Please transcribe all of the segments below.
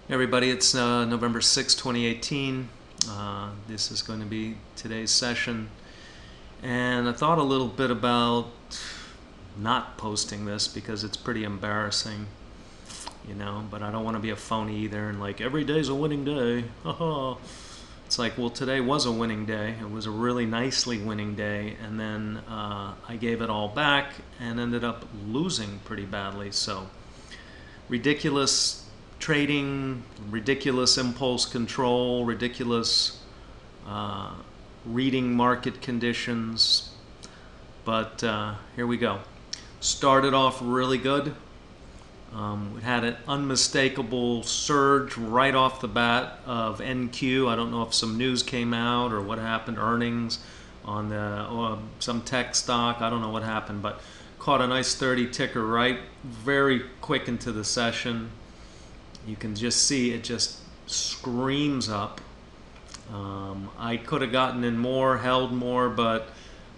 Hey everybody, it's November 6, 2018. This is going to be today's session. And I thought a little bit about not posting this because it's pretty embarrassing, but I don't want to be a phony either and like every day's a winning day. It's like, well, today was a winning day. It was a really nicely winning day. And then I gave it all back and ended up losing pretty badly. So, ridiculous trading, ridiculous impulse control, ridiculous reading market conditions. But here we go. Started off really good. We had an unmistakable surge right off the bat of NQ. I don't know if some news came out or what happened, earnings on some tech stock. I don't know what happened, but caught a nice 30 ticker right very quick into the session. You can just see it just screams up. I could have gotten in more, held more, but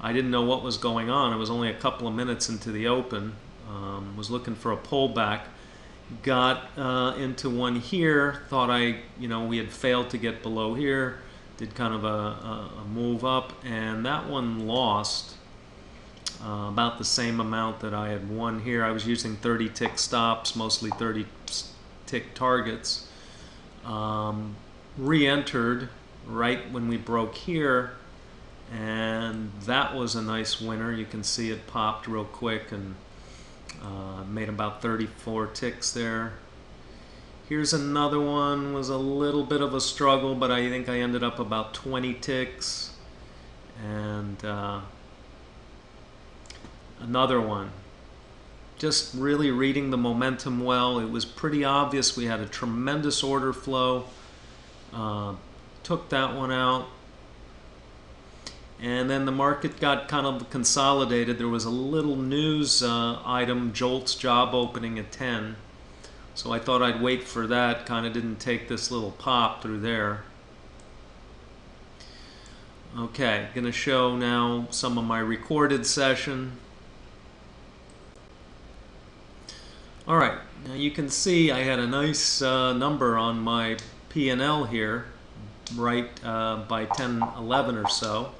I didn't know what was going on. It was only a couple of minutes into the open. Was looking for a pullback. Got into one here. Thought we had failed to get below here. Did kind of a move up, and that one lost about the same amount that I had won here. I was using 30 tick stops, mostly 30 tick targets. Re-entered right when we broke here, and that was a nice winner. You can see it popped real quick and made about 34 ticks there. Here's another one. Was a little bit of a struggle, but I think I ended up about 20 ticks. And another one. Just really reading the momentum well. It was pretty obvious we had a tremendous order flow. Took that one out. And then the market got kind of consolidated. There was a little news item, Jolt's job opening at 10. So I thought I'd wait for that. Kind of didn't take this little pop through there. Okay, going to show now some of my recorded session. All right, now you can see I had a nice number on my P&L here, right by 10:11 or so.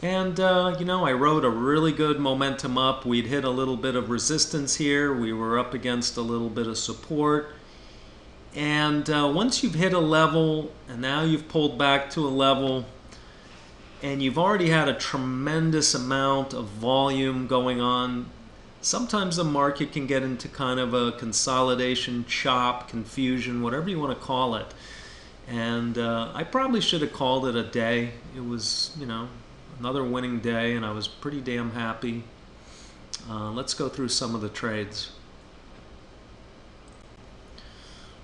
And, I rode a really good momentum up. We'd hit a little bit of resistance here. We were up against a little bit of support. And once you've hit a level, and now you've pulled back to a level, and you've already had a tremendous amount of volume going on, sometimes the market can get into kind of a consolidation, chop, confusion, whatever you want to call it. And I probably should have called it a day. It was, another winning day, and I was pretty damn happy. Let's go through some of the trades.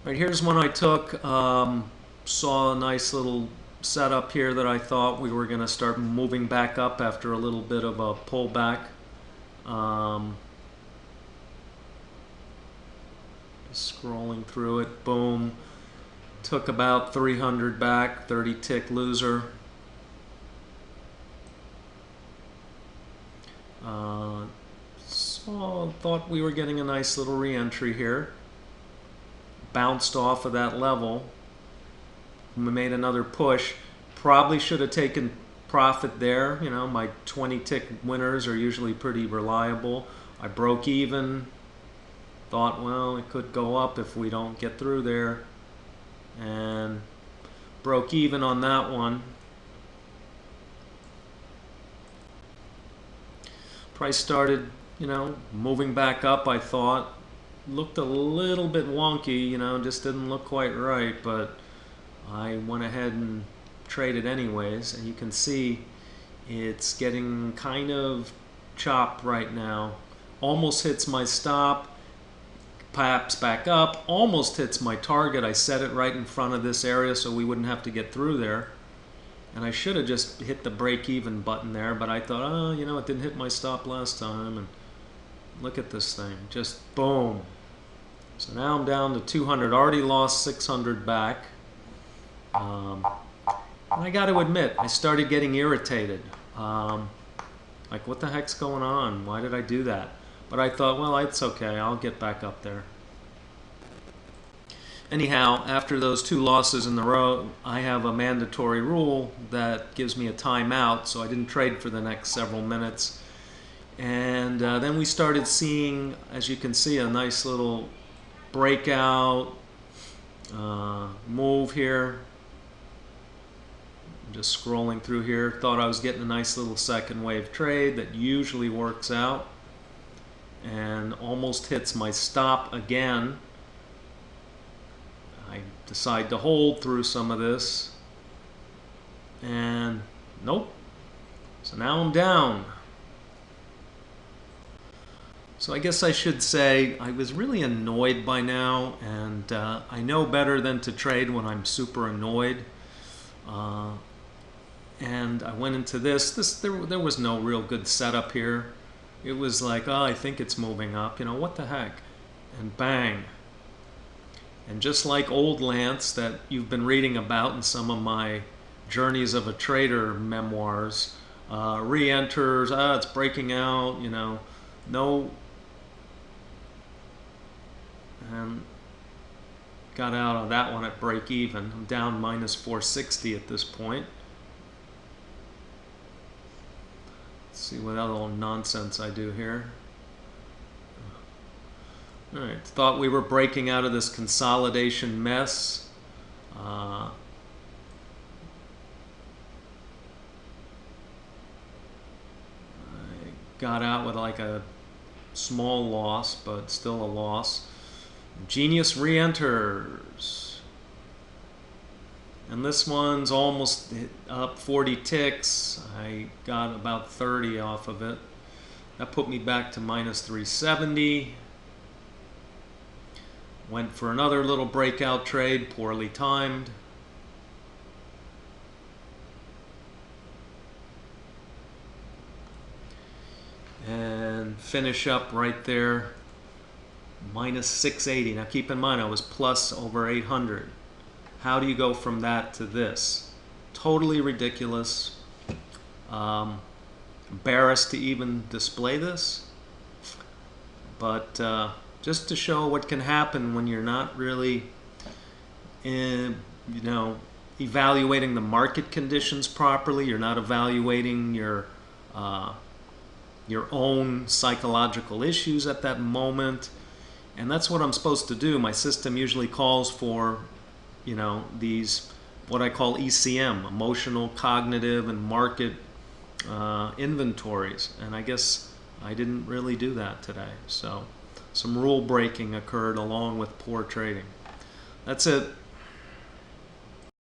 All right, here's one I took. Saw a nice little setup here that I thought we were going to start moving back up after a little bit of a pullback. Scrolling through it, boom. Took about 300 back, 30 tick loser. Thought we were getting a nice little re-entry here. Bounced off of that level. We made another push. Probably should have taken profit there. My 20 tick winners are usually pretty reliable. I broke even. Thought, well, it could go up if we don't get through there. And broke even on that one. Price started, moving back up, I thought. Looked a little bit wonky, just didn't look quite right, but I went ahead and traded anyways. And you can see it's getting kind of chopped right now. Almost hits my stop. Perhaps back up, almost hits my target. I set it right in front of this area so we wouldn't have to get through there. And I should have just hit the break-even button there, but I thought, it didn't hit my stop last time. And look at this thing, just boom. So now I'm down to 200, already lost 600 back. And I got to admit, I started getting irritated. Like, what the heck's going on? Why did I do that? But I thought, well, it's okay. I'll get back up there. anyhow, after those 2 losses in the row, I have a mandatory rule that gives me a timeout, so I didn't trade for the next several minutes. And then we started seeing, as you can see, a nice little breakout move here. I'm just scrolling through here. Thought I was getting a nice little second wave trade that usually works out, and almost hits my stop again. I decide to hold through some of this, and nope. So now I'm down. So I guess I should say I was really annoyed by now, and I know better than to trade when I'm super annoyed. And I went into there was no real good setup here. It was like, oh, I think it's moving up, what the heck? And bang. And just like old Lance that you've been reading about in some of my Journeys of a Trader memoirs, re-enters, it's breaking out, no, and got out of that one at break even. I'm down minus 460 at this point. Let's see what other little nonsense I do here. All right, thought we were breaking out of this consolidation mess. I got out with like a small loss, but still a loss. Genius re-enters. And this one's almost up 40 ticks. I got about 30 off of it. That put me back to minus 370. Went for another little breakout trade, poorly timed. And finish up right there, minus 680. Now keep in mind I was plus over 800. How do you go from that to this? Totally ridiculous. Embarrassed to even display this. But just to show what can happen when you're not really evaluating the market conditions properly. You're not evaluating your own psychological issues at that moment. And that's what I'm supposed to do. My system usually calls for, these, what I call ECM, emotional, cognitive, and market inventories. And I guess I didn't really do that today. So some rule breaking occurred along with poor trading. That's it.